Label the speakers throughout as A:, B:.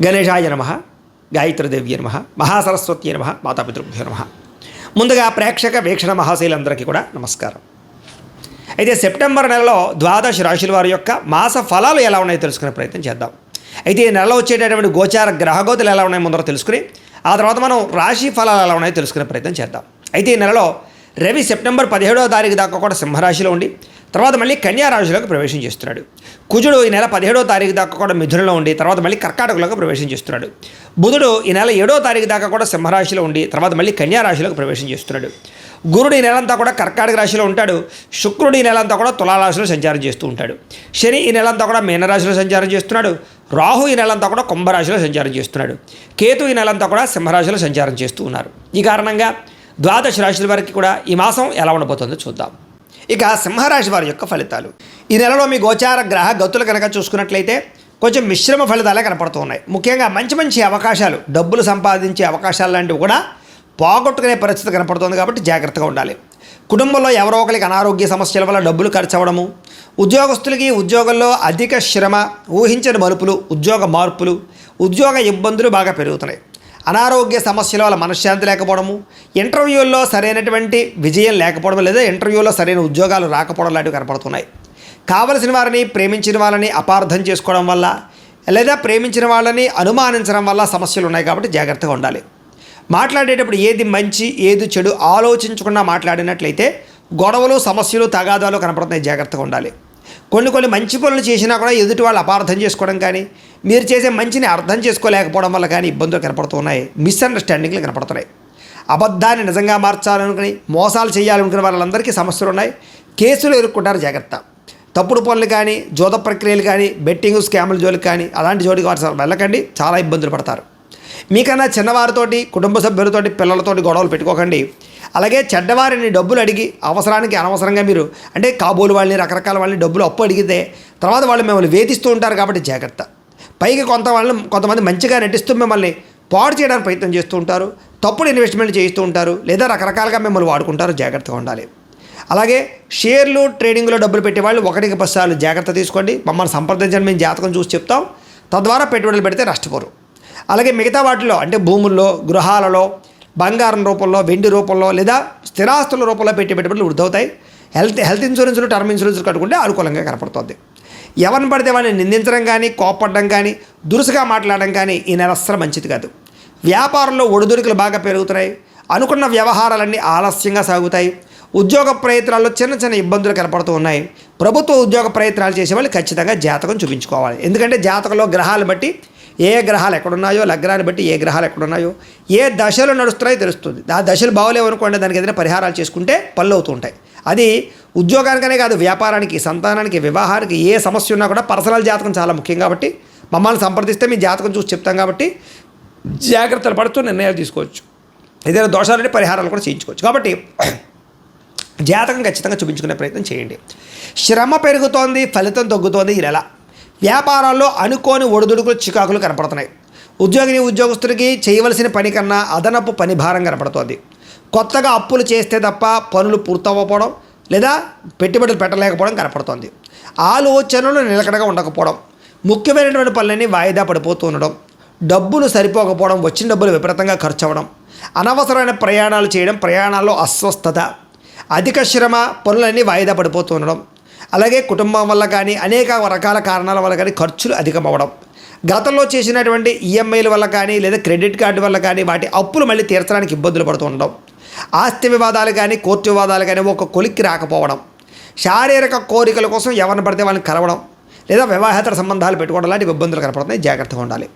A: గణేశాయ నమః, గాయత్రీదేవ్య నమః, మహాసరస్వత్యై నమః, మాతాపితృభ్యో నమః. ముందుగా ప్రేక్షక వీక్షణ మహాశైలందరికీ కూడా నమస్కారం. అయితే సెప్టెంబర్ నెలలో ద్వాదశ రాశుల వారి యొక్క మాస ఫలాలు ఎలా ఉన్నాయో తెలుసుకునే ప్రయత్నం చేద్దాం. అయితే ఈ నెలలో వచ్చేటటువంటి గోచార గ్రహగోతులు ఎలా ఉన్నాయో ముందర తెలుసుకుని ఆ తర్వాత మనం రాశి ఫలాలు ఎలా ఉన్నాయో తెలుసుకునే ప్రయత్నం చేద్దాం. అయితే ఈ నెలలో రవి సెప్టెంబర్ 17వ తారీఖు దాకా కూడా సింహరాశిలో ఉండి తర్వాత మళ్ళీ కన్యా రాశిలోకి ప్రవేశం చేస్తున్నాడు. కుజుడు ఈ నెల 17వ తారీఖు దాకా కూడా మిథునంలో ఉండి తర్వాత మళ్ళీ కర్కాటకలోకి ప్రవేశం చేస్తున్నాడు. బుధుడు ఈ నెల 7వ తారీఖు దాకా కూడా సింహరాశిలో ఉండి తర్వాత మళ్ళీ కన్యా రాశిలోకి ప్రవేశం చేస్తున్నాడు. గురుడు ఈ నెలంతా కూడా కర్కాటక రాశిలో ఉంటాడు. శుక్రుడు ఈ నెలంతా కూడా తులారాశిలో సంచారం చేస్తూ ఉంటాడు. శని ఈ నెలంతా కూడా మీనరాశిలో సంచారం చేస్తున్నాడు. రాహు ఈ నెలంతా కూడా కుంభరాశిలో సంచారం చేస్తున్నాడు. కేతు ఈ నెలంతా కూడా సింహరాశిలో సంచారం చేస్తూ ఉన్నారు. ఈ కారణంగా ద్వాదశ రాశుల వారికి కూడా ఈ మాసం ఎలా ఉండబోతుందో చూద్దాం. ఇక సింహరాశి వారి యొక్క ఫలితాలు. ఈ నెలలో మీ గోచార గ్రహ గతులు కనుక చూసుకున్నట్లయితే కొంచెం మిశ్రమ ఫలితాలే కనపడుతూ ఉన్నాయి. ముఖ్యంగా మంచి మంచి అవకాశాలు, డబ్బులు సంపాదించే అవకాశాలు లాంటివి కూడా పోగొట్టుకునే పరిస్థితి కనపడుతుంది కాబట్టి జాగ్రత్తగా ఉండాలి. కుటుంబంలో ఎవరో ఒకరికి అనారోగ్య సమస్యల వల్ల డబ్బులు ఖర్చు అవ్వడము, ఉద్యోగస్తులకి ఉద్యోగంలో అధిక శ్రమ, ఊహించని మలుపులు, ఉద్యోగ మార్పులు, ఉద్యోగ ఇబ్బందులు బాగా పెరుగుతున్నాయి. అనారోగ్య సమస్యల వల్ల మనశ్శాంతి లేకపోవడము, ఇంటర్వ్యూల్లో సరైనటువంటి విజయం లేకపోవడం లేదా ఇంటర్వ్యూలో సరైన ఉద్యోగాలు రాకపోవడం లాంటివి కనపడుతున్నాయి. కావలసిన వారిని, ప్రేమించిన వాళ్ళని అపార్థం చేసుకోవడం వల్ల లేదా ప్రేమించిన వాళ్ళని అనుమానించడం వల్ల సమస్యలు ఉన్నాయి కాబట్టి జాగ్రత్తగా ఉండాలి. మాట్లాడేటప్పుడు ఏది మంచి ఏది చెడు ఆలోచించకుండా మాట్లాడినట్లయితే గొడవలు, సమస్యలు, తగాదాలు కనపడుతున్నాయి. జాగ్రత్తగా ఉండాలి. కొన్ని మంచి పనులు చేసినా కూడా ఎదుటి వాళ్ళు అపార్థం చేసుకోవడం కానీ మీరు చేసే మంచిని అర్థం చేసుకోలేకపోవడం వల్ల కానీ ఇబ్బందులు కనపడుతున్నాయి. మిస్అండర్స్టాండింగ్లు కనపడుతున్నాయి. అబద్ధాన్ని నిజంగా మార్చాలనుకుని మోసాలు చేయాలనుకునే వాళ్ళందరికీ సమస్యలు ఉన్నాయి. కేసులు ఎదుర్కొంటారు. జాగ్రత్త. తప్పుడు పనులు కానీ, జోద ప్రక్రియలు కానీ, బెట్టింగ్ స్కాముల జోలికి కానీ అలాంటి జోలికి వారు వెళ్ళకండి. చాలా ఇబ్బందులు పడతారు. మీకన్నా చిన్నవారితోటి, కుటుంబ సభ్యులతోటి, పిల్లలతోటి గొడవలు పెట్టుకోకండి. అలాగే చెడ్డవారిని డబ్బులు అడిగి అవసరానికి అనవసరంగా మీరు అంటే కాబోలు వాళ్ళని, రకరకాల వాళ్ళని డబ్బులు అప్పు అడిగితే తర్వాత వాళ్ళు మిమ్మల్ని వేధిస్తూ ఉంటారు కాబట్టి జాగ్రత్త. పైకి కొంతమంది మంచిగా నటిస్తూ మిమ్మల్ని పాడు చేయడానికి ప్రయత్నం చేస్తూ ఉంటారు. తప్పుడు ఇన్వెస్ట్మెంట్ చేస్తూ ఉంటారు లేదా రకరకాలుగా మిమ్మల్ని వాడుకుంటారు. జాగ్రత్తగా ఉండాలి. అలాగే షేర్లు, ట్రేడింగ్లో డబ్బులు పెట్టేవాళ్ళు 1-10 సార్లు జాగ్రత్త తీసుకోండి. మమ్మల్ని సంప్రదించండి, మేము జాతకం చూసి చెప్తాం. తద్వారా పెట్టుబడులు పెడితే నష్టపోరు. అలాగే మిగతా వాటిలో అంటే భూముల్లో, గృహాలలో, బంగారం రూపంలో, వెండి రూపంలో లేదా స్థిరాస్తుల రూపంలో పెట్టుబడులు వృద్ధవుతాయి. హెల్త్ ఇన్సూరెన్స్లు, టర్మ్ ఇన్సూరెన్స్లు కట్టుకుంటే అనుకూలంగా కనపడుతుంది. ఎవరిని పడితే వాళ్ళని నిందించడం కానీ, కోపడడం కానీ, దురుసుగా మాట్లాడడం కానీ ఈ నెల అస్సలు మంచిది కాదు. వ్యాపారంలో ఒడిదుడుకులు బాగా పెరుగుతున్నాయి. అనుకున్న వ్యవహారాలన్నీ ఆలస్యంగా సాగుతాయి. ఉద్యోగ ప్రయత్నాల్లో చిన్న ఇబ్బందులు కనపడుతూ ఉన్నాయి. ప్రభుత్వ ఉద్యోగ ప్రయత్నాలు చేసేవాళ్ళు ఖచ్చితంగా జాతకం చూపించుకోవాలి. ఎందుకంటే జాతకంలో గ్రహాలు బట్టి ఏ గ్రహాలు ఎక్కడున్నాయో, లగ్నాన్ని బట్టి ఏ గ్రహాలు ఎక్కడున్నాయో, ఏ దశలు నడుస్తున్నాయో తెలుస్తుంది. ఆ దశలు బాగోలేవనుకోండి, దానికి ఏదైనా పరిహారాలు చేసుకుంటే పనులు అవుతూ ఉంటాయి. అది ఉద్యోగానికనే కాదు, వ్యాపారానికి, సంతానానికి, వివాహానికి ఏ సమస్య ఉన్నా కూడా పర్సనల్ జాతకం చాలా ముఖ్యం కాబట్టి మమ్మల్ని సంప్రదిస్తే మీ జాతకం చూసి చెప్తాం కాబట్టి జాగ్రత్తలు పడుతూ నిర్ణయాలు తీసుకోవచ్చు. ఏదైనా దోషాలంటే పరిహారాలు కూడా చేయించుకోవచ్చు. కాబట్టి జాతకం ఖచ్చితంగా చూపించుకునే ప్రయత్నం చేయండి. శ్రమ పెరుగుతోంది, ఫలితం తగ్గుతోంది. ఈ నెల వ్యాపారాల్లో అనుకోని ఒడిదుడుకులు, చికాకులు కనపడుతున్నాయి. ఉద్యోగస్తుడికి చేయవలసిన పని కన్నా అదనపు పని భారం కనపడుతోంది. కొత్తగా అప్పులు చేస్తే తప్ప పనులు పూర్తవ్వకపోవడం లేదా పెట్టుబడులు పెట్టలేకపోవడం కనపడుతోంది. ఆలోచనలు నిలకడగా ఉండకపోవడం, ముఖ్యమైనటువంటి పనులన్నీ వాయిదా పడిపోతూ ఉండడం, డబ్బులు సరిపోకపోవడం, వచ్చిన డబ్బులు విపరీతంగా ఖర్చు అవ్వడం, అనవసరమైన ప్రయాణాలు చేయడం, ప్రయాణాల్లో అస్వస్థత, అధిక శ్రమ, పనులన్నీ వాయిదా పడిపోతూ ఉండడం, అలాగే కుటుంబం వల్ల కానీ అనేక రకాల కారణాల వల్ల కానీ ఖర్చులు అధికమవ్వడం, గతంలో చేసినటువంటి ఈఎంఐల వల్ల కానీ లేదా క్రెడిట్ కార్డు వల్ల కానీ వాటి అప్పులు మళ్ళీ తీర్చడానికి ఇబ్బందులు పడుతూ ఉండడం, ఆస్తి వివాదాలు కానీ, కోర్టు వివాదాలు కానీ ఒక కొలిక్కి రాకపోవడం, శారీరక కోరికల కోసం ఎవరిని పడితే వాళ్ళని కలవడం లేదా వివాహేతర సంబంధాలు పెట్టుకోవడం లాంటి ఇబ్బందులు కనపడుతున్నాయి. జాగ్రత్తగా ఉండాలి.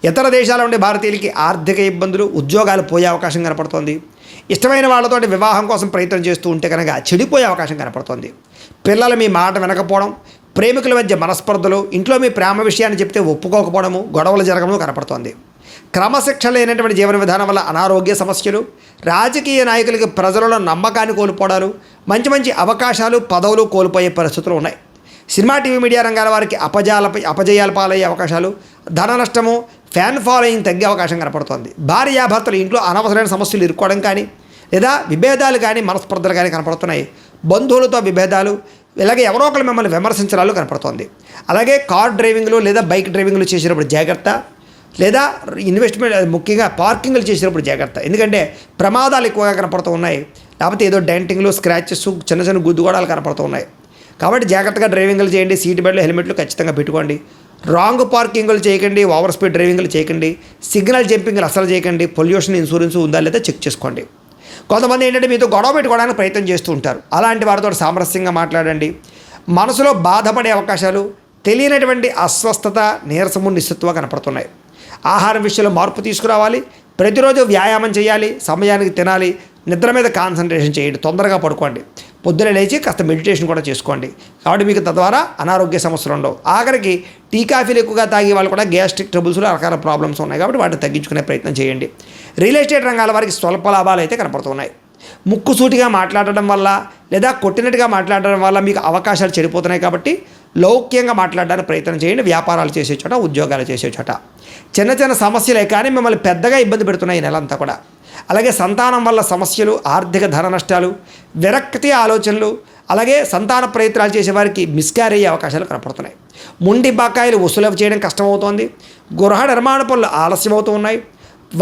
A: ఇతర దేశాల నుండి భారతీయులకి ఆర్థిక ఇబ్బందులు, ఉద్యోగాలు పోయే అవకాశం కనపడుతోంది. ఇష్టమైన వాళ్ళతోటి వివాహం కోసం ప్రయత్నం చేస్తూ ఉంటే కనుక చెడిపోయే అవకాశం కనపడుతోంది. పిల్లలు మీ మాట వినకపోవడం, ప్రేమికుల మధ్య మనస్పర్ధలు, ఇంట్లో మీ ప్రేమ విషయాన్ని చెప్తే ఒప్పుకోకపోవడము, గొడవలు జరగడం కనపడుతోంది. క్రమశిక్షణ లేనటువంటి జీవన విధానం వల్ల అనారోగ్య సమస్యలు, రాజకీయ నాయకులకి ప్రజలలో నమ్మకాన్ని కోల్పోవడాలు, మంచి అవకాశాలు, పదవులు కోల్పోయే పరిస్థితులు ఉన్నాయి. సినిమా, టీవీ, మీడియా రంగాల వారికి అపజయాల పాలయ్యే అవకాశాలు, ధన నష్టము, ఫ్యాన్ ఫాలోయింగ్ తగ్గే అవకాశం కనపడుతోంది. భార్యాభర్తలు ఇంట్లో అనవసరమైన సమస్యలు ఇరుక్కోవడం కానీ లేదా విభేదాలు కానీ, మనస్పర్ధలు కానీ కనపడుతున్నాయి. బంధువులతో విభేదాలు, ఇలాగే ఎవరో ఒకరు మిమ్మల్ని విమర్శించడాలు కనపడుతోంది. అలాగే కార్ డ్రైవింగ్లు లేదా బైక్ డ్రైవింగ్లు చేసేటప్పుడు జాగ్రత్త. లేదా ఇన్వెస్ట్మెంట్ ముఖ్యంగా పార్కింగ్లు చేసినప్పుడు జాగ్రత్త, ఎందుకంటే ప్రమాదాలు ఎక్కువగా కనపడుతూ ఉన్నాయి. లేకపోతే ఏదో డెంటింగ్లు, స్క్రాచెస్, చిన్న చిన్న గుద్దుగోడాలు కనపడుతూ ఉన్నాయి. కాబట్టి జాగ్రత్తగా డ్రైవింగ్లు చేయండి. సీట్ బెల్ట్లు, హెల్మెట్లు ఖచ్చితంగా పెట్టుకోండి. రాంగ్ పార్కింగ్లు చేయకండి, ఓవర్ స్పీడ్ డ్రైవింగ్లు చేయకండి, సిగ్నల్ జంపింగ్లు అసలు చేయకండి. పొల్యూషన్ ఇన్సూరెన్స్ ఉందా లేదా చెక్ చేసుకోండి. కొంతమంది ఏంటంటే మీతో గొడవ పెట్టుకోవడానికి ప్రయత్నం చేస్తూ ఉంటారు. అలాంటి వారితో సామరస్యంగా మాట్లాడండి. మనసులో బాధపడే అవకాశాలు, తెలియనటువంటి అస్వస్థత, నీరసము, నిస్సత్వ కనపడుతున్నాయి. ఆహారం విషయంలో మార్పు తీసుకురావాలి. ప్రతిరోజు వ్యాయామం చేయాలి, సమయానికి తినాలి, నిద్ర మీద కాన్సన్ట్రేషన్ చేయండి, తొందరగా పడుకోండి, పొద్దున లేచి కాస్త మెడిటేషన్ కూడా చేసుకోండి. కాబట్టి మీకు తద్వారా అనారోగ్య సమస్యలు ఉండవు. ఆఖరికి టీ కాఫీలు ఎక్కువగా తాగే వాళ్ళు కూడా గ్యాస్ట్రిక్ ట్రబుల్స్లో రకరకాల ప్రాబ్లమ్స్ ఉన్నాయి. కాబట్టి వాటిని తగ్గించుకునే ప్రయత్నం చేయండి. రియల్ ఎస్టేట్ రంగాల వారికి స్వల్ప లాభాలు అయితే కనపడుతున్నాయి. ముక్కుసూటిగా మాట్లాడడం వల్ల లేదా కొట్టినట్టుగా మాట్లాడడం వల్ల మీకు అవకాశాలు చెడిపోతున్నాయి. కాబట్టి లౌక్యంగా మాట్లాడడానికి ప్రయత్నం చేయండి. వ్యాపారాలు చేసే చోట, ఉద్యోగాలు చేసే చోట చిన్న చిన్న సమస్యలే కానీ మిమ్మల్ని పెద్దగా ఇబ్బంది పెడుతున్నాయి ఈ నెలంతా కూడా. అలాగే సంతానం వల్ల సమస్యలు, ఆర్థిక ధన నష్టాలు, విరక్తి ఆలోచనలు, అలాగే సంతాన ప్రయత్నాలు చేసేవారికి మిస్క్యారేజ్ అయ్యే అవకాశాలు కనపడుతున్నాయి. మొండి బకాయిలు వసూలు చేయడం కష్టమవుతోంది. గృహ నిర్మాణ పనులు ఆలస్యమవుతూ ఉన్నాయి.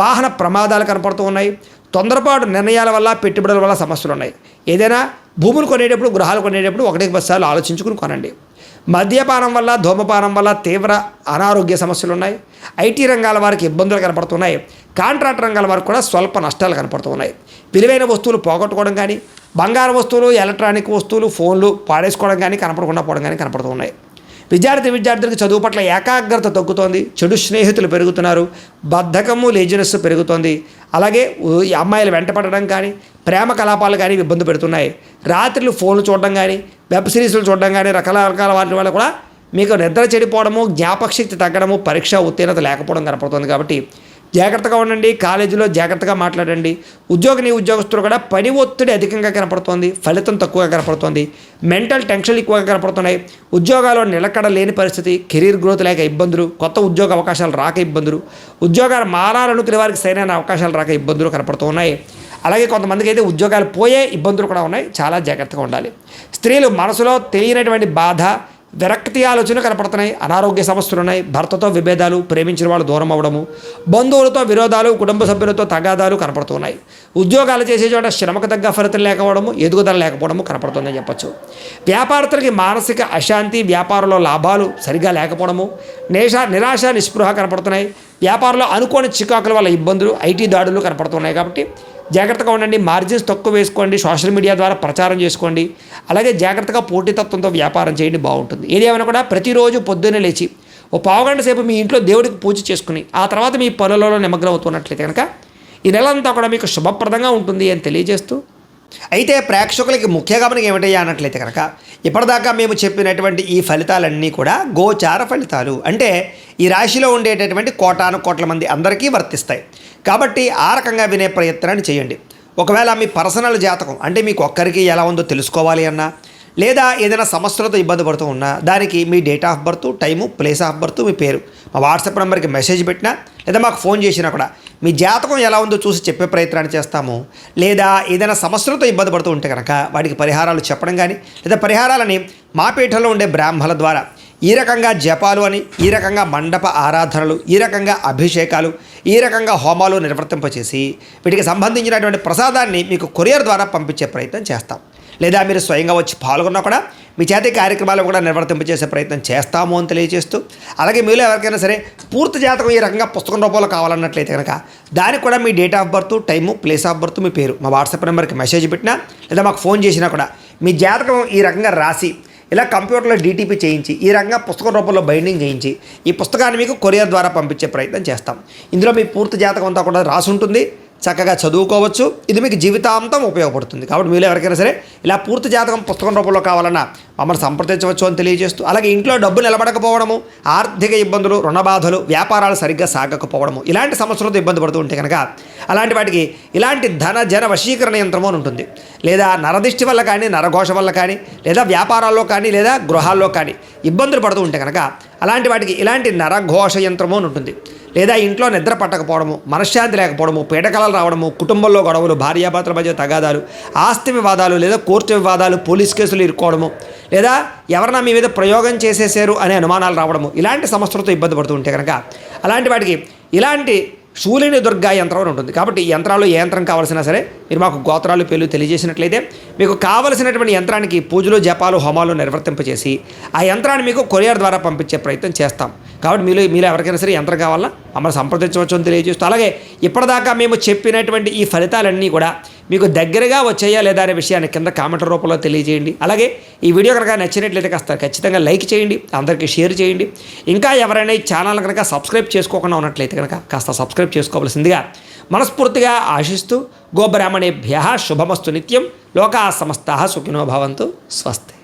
A: వాహన ప్రమాదాలు కనపడుతూ ఉన్నాయి. తొందరపాటు నిర్ణయాల వల్ల, పెట్టుబడుల వల్ల సమస్యలు ఉన్నాయి. ఏదైనా భూములు కొనేటప్పుడు, గృహాలు కొనేటప్పుడు 1-10 సార్లు ఆలోచించుకుని కొనండి. మద్యపానం వల్ల, ధూమపానం వల్ల తీవ్ర అనారోగ్య సమస్యలు ఉన్నాయి. ఐటీ రంగాల వారికి ఇబ్బందులు కనపడుతున్నాయి. కాంట్రాక్ట్ రంగాల వారికి కూడా స్వల్ప నష్టాలు కనపడుతున్నాయి. విలువైన వస్తువులు పోగొట్టుకోవడం కానీ, బంగారు వస్తువులు, ఎలక్ట్రానిక్ వస్తువులు, ఫోన్లు పాడేసుకోవడం కానీ, కనపడకుండా పోవడం కానీ కనపడుతున్నాయి. విద్యార్థులకు చదువు పట్ల ఏకాగ్రత తగ్గుతోంది. చెడు స్నేహితులు పెరుగుతున్నారు. బద్ధకము, లేజినెస్ పెరుగుతోంది. అలాగే అమ్మాయిలు వెంటపడడం కానీ, ప్రేమ కలాపాలు కానీ ఇబ్బంది పెడుతున్నాయి. రాత్రులు ఫోన్లు చూడడం కానీ, వెబ్ సిరీస్లు చూడడం కానీ, రకరకాల వాటి వల్ల కూడా మీకు నిద్ర చెడిపోవడము, జ్ఞాపకశక్తి తగ్గడము, పరీక్ష ఉత్తీర్ణత లేకపోవడం కనపడుతుంది. కాబట్టి జాగ్రత్తగా ఉండండి. కాలేజీలో జాగ్రత్తగా మాట్లాడండి. ఉద్యోగస్తులు కూడా పని ఒత్తిడి అధికంగా కనపడుతోంది. ఫలితం తక్కువగా కనపడుతోంది. మెంటల్ టెన్షన్లు ఎక్కువగా కనపడుతున్నాయి. ఉద్యోగాల్లో నిలకడ లేని పరిస్థితి, కెరీర్ గ్రోత్ లేక ఇబ్బందులు, కొత్త ఉద్యోగ అవకాశాలు రాక ఇబ్బందులు, ఉద్యోగాలు మారాలనుకునే వారికి సరైన అవకాశాలు రాక ఇబ్బందులు కనపడుతూ ఉన్నాయి. అలాగే కొంతమందికి అయితే ఉద్యోగాలు పోయే ఇబ్బందులు కూడా ఉన్నాయి. చాలా జాగ్రత్తగా ఉండాలి. స్త్రీలు మనసులో తెలియనటువంటి బాధ, విరక్తి ఆలోచన కనపడుతున్నాయి. అనారోగ్య సమస్యలు ఉన్నాయి. భర్తతో విభేదాలు, ప్రేమించిన వాళ్ళు దూరం అవ్వడము, బంధువులతో విరోధాలు, కుటుంబ సభ్యులతో తగాదాలు కనపడుతున్నాయి. ఉద్యోగాలు చేసే చోట శ్రమకు తగ్గ ఫలితం లేకపోవడము, ఎదుగుదల లేకపోవడము కనపడుతుందని చెప్పచ్చు. వ్యాపారస్తులకి మానసిక అశాంతి, వ్యాపారంలో లాభాలు సరిగా లేకపోవడము, నిరాశ, నిస్పృహ కనపడుతున్నాయి. వ్యాపారంలో అనుకోని చికాకుల వల్ల ఇబ్బందులు, ఐటీ దాడులు కనపడుతున్నాయి. కాబట్టి జాగ్రత్తగా ఉండండి. మార్జిన్స్ తక్కువ వేసుకోండి. సోషల్ మీడియా ద్వారా ప్రచారం చేసుకోండి. అలాగే జాగ్రత్తగా పోటీతత్వంతో వ్యాపారం చేయండి, బాగుంటుంది. ఏదేమైనా కూడా ప్రతిరోజు పొద్దున్నే లేచి ఓ పావుగంట సేపు మీ ఇంట్లో దేవుడికి పూజ చేసుకుని ఆ తర్వాత మీ పనులలో నిమగ్నం అవుతున్నట్లయితే కనుక ఈ నెలంతా కూడా మీకు శుభప్రదంగా ఉంటుంది అని తెలియజేస్తూ, అయితే ప్రేక్షకులకి ముఖ్య గమనిక ఏమిటయ్యా అన్నట్లయితే కనుక ఇప్పటిదాకా మేము చెప్పినటువంటి ఈ ఫలితాలన్నీ కూడా గోచార ఫలితాలు, అంటే ఈ రాశిలో ఉండేటటువంటి కోటాను మంది అందరికీ వర్తిస్తాయి. కాబట్టి ఆ రకంగా వినే ప్రయత్నాన్ని చేయండి. ఒకవేళ మీ పర్సనల్ జాతకం అంటే మీకు ఒక్కరికి ఎలా ఉందో తెలుసుకోవాలి అన్నా, లేదా ఏదైనా సమస్యలతో ఇబ్బంది పడుతూ ఉన్నా దానికి మీ date of birth, time, place of birth, మీ పేరు మా వాట్సాప్ నెంబర్కి మెసేజ్ పెట్టినా లేదా మాకు ఫోన్ చేసినా కూడా మీ జాతకం ఎలా ఉందో చూసి చెప్పే ప్రయత్నాన్ని చేస్తాము. లేదా ఏదైనా సమస్యలతో ఇబ్బంది పడుతూ ఉంటే కనుక వాటికి పరిహారాలు చెప్పడం కానీ, లేదా పరిహారాలని మా పీఠంలో ఉండే బ్రాహ్మణుల ద్వారా ఈ రకంగా జపాలు అని, ఈ రకంగా మండప ఆరాధనలు, ఈ రకంగా అభిషేకాలు, ఈ రకంగా హోమాలు నిర్వర్తింపచేసి వీటికి సంబంధించినటువంటి ప్రసాదాన్ని మీకు కొరియర్ ద్వారా పంపించే ప్రయత్నం చేస్తాం. లేదా మీరు స్వయంగా వచ్చి పాల్గొన్నా కూడా మీ చేతి కార్యక్రమాలు కూడా నిర్వర్తింపచేసే ప్రయత్నం చేస్తాము అని తెలియజేస్తూ, అలాగే మీలో ఎవరికైనా సరే పూర్తి జాతకం ఈ రకంగా పుస్తకం రూపంలో కావాలన్నట్లయితే కనుక దానికి కూడా మీ date of birth, time, place of birth, మీ పేరు మా వాట్సాప్ నెంబర్కి మెసేజ్ పెట్టినా లేదా మాకు ఫోన్ చేసినా కూడా మీ జాతకం ఈ రకంగా రాసి ఇలా కంప్యూటర్లో డీటీపీ చేయించి ఈ రకంగా పుస్తకం రూపంలో బైండింగ్ చేయించి ఈ పుస్తకాన్ని మీకు కొరియర్ ద్వారా పంపించే ప్రయత్నం చేస్తాం. ఇందులో మీ పూర్తి జాతకం అంతా కూడా రాసి ఉంటుంది. చక్కగా చదువుకోవచ్చు. ఇది మీకు జీవితాంతం ఉపయోగపడుతుంది. కాబట్టి మీరు ఎవరికైనా సరే ఇలా పూర్తి జాతకం పుస్తకం రూపంలో కావాలన్నా మమ్మల్ని సంప్రదించవచ్చు అని తెలియజేస్తూ, అలాగే ఇంట్లో డబ్బు నిలబడకపోవడము, ఆర్థిక ఇబ్బందులు, రుణ బాధలు, వ్యాపారాలు సరిగ్గా సాగకపోవడము, ఇలాంటి సమస్యలతో ఇబ్బంది పడుతూ ఉంటే కనుక అలాంటి వాటికి ఇలాంటి జన వశీకరణ యంత్రము అని ఉంటుంది. లేదా నరదిష్టి వల్ల కానీ, నరఘోష వల్ల కానీ, లేదా వ్యాపారాల్లో కానీ, లేదా గృహాల్లో కానీ ఇబ్బందులు పడుతూ ఉంటే కనుక అలాంటి వాటికి ఇలాంటి నరఘోష యంత్రము అని ఉంటుంది. లేదా ఇంట్లో నిద్ర పట్టకపోవడము, మనశ్శాంతి లేకపోవడము, పీడకలలు రావడము, కుటుంబంలో గొడవలు, భార్యాభర్తల మధ్య తగాదాలు, ఆస్తి వివాదాలు, లేదా కోర్టు వివాదాలు, పోలీస్ కేసులు ఇరుక్కోవడము, లేదా ఎవరైనా మీ మీద ప్రయోగం చేసేసారు అనే అనుమానాలు రావడము, ఇలాంటి సమస్యలతో ఇబ్బంది పడుతూ ఉంటే కనుక అలాంటి వాటికి ఇలాంటి శూలిని దుర్గా యంత్రం అని ఉంటుంది. కాబట్టి ఈ యంత్రాలు ఏ యంత్రం కావాల్సినా సరే మీరు మాకు గోత్రాలు పేర్లు తెలియజేసినట్లయితే మీకు కావలసినటువంటి యంత్రానికి పూజలు జపాలు హోమాలు నిర్వర్తింపచేసి ఆ యంత్రాన్ని మీకు కొరియర్ ద్వారా పంపించే ప్రయత్నం చేస్తాం. కాబట్టి మీలో ఎవరికైనా సరే యంత్రం కావాలన్నా మమ్మల్ని సంప్రదించవచ్చు అని తెలియజేస్తూ, అలాగే ఇప్పటిదాకా మేము చెప్పినటువంటి ఈ ఫలితాలన్నీ కూడా మీకు దగ్గరగా వచ్చాయా లేదా అనే విషయాన్ని కింద కామెంట్ రూపంలో తెలియజేయండి. అలాగే ఈ వీడియో కనుక నచ్చినట్లయితే కాస్త ఖచ్చితంగా లైక్ చేయండి, అందరికీ షేర్ చేయండి. ఇంకా ఎవరైనా ఈ ఛానల్ కనుక సబ్స్క్రైబ్ చేసుకోకుండా ఉన్నట్లయితే కనుక కాస్త సబ్స్క్రైబ్ చేసుకోవాల్సిందిగా మనస్ఫూర్తిగా ఆశిస్తూ గోబ్రాహ్మణేభ్యః శుభమస్తు నిత్యం. లోకాః సమస్తాః సుఖినో భవంతు. స్వస్తి.